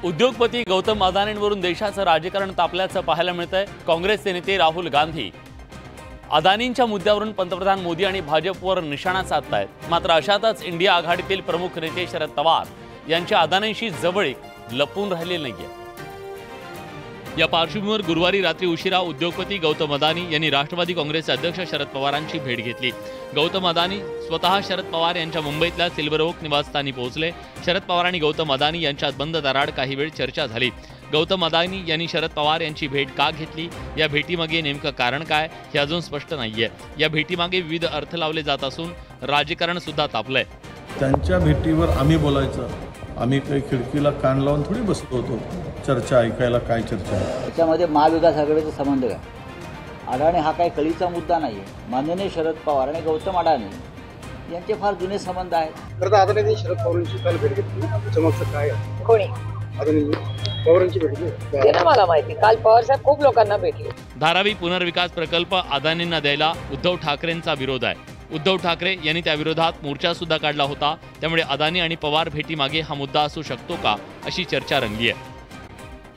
उद्योगपती गौतम अदानींवरून देशाचं राजकारण तापल्याचं पाहायला मिळतंय। काँग्रेसचे नेते राहुल गांधी अदानींच्या मुद्द्यावरून पंतप्रधान मोदी आणि भाजपवर निशाणा साधतायत। मात्र अशातच इंडिया आघाडीतील प्रमुख नेते शरद पवार यांच्या अदानींशी जवळीक लपून राहिलेली नाहीये। या पार्श्वभूमीवर गुरुवारी रात्री उशिरा उद्योगपती गौतम अदानी यांनी राष्ट्रवादी काँग्रेसचे अध्यक्ष शरद पवारांची भेट घेतली। गौतम अदानी स्वतः शरद पवार यांच्या मुंबईतल्या सिल्वर ओक निवासस्थानी पोहोचले। शरद पवार आणि गौतम अदानी यांच्यात बंद दाराआड काही वेळ चर्चा झाली। गौतम अदानी यांनी शरद पवार यांची भेट का घेतली, या भेटीमागे नेमकं कारण काय हे अजून स्पष्ट नाहीये। या भेटीमागे विविध अर्थ लावले जात असून राजकारण सुद्धा तापलंय। त्यांच्या भेटीवर आम्ही बोलायचं, आम्ही काही खिडकीला कान लावून थोडी बसलो होतो चर्चा ऐकायला। काय चर्चा आहे त्याच्यामध्ये महाविकास आघाडीचा संबंध काय? अडाणी हा काही कळीचा मुद्दा नाही आहे। माननीय शरद पवार आणि गौतम अडाणी यांचे फार जुने संबंध आहेत। खरं अदानी शरद पवारांची काल भेट घेतली, समक्ष काय कोणी अदानी पवारांची भेट घेतली ते ना मला माहिती। काल पवार साहेब खूप लोकांना भेटले। धारावी पुनर्विकास प्रकल्प अदानींना द्यायला उद्धव ठाकरेंचा विरोध आहे। उद्धव ठाकरे यांनी त्या विरोधात मोर्चा सुद्धा काढला होता। त्यामुळे अदानी आणि पवार भेटीमागे हा मुद्दा असू शकतो का अशी चर्चा रंगली आहे।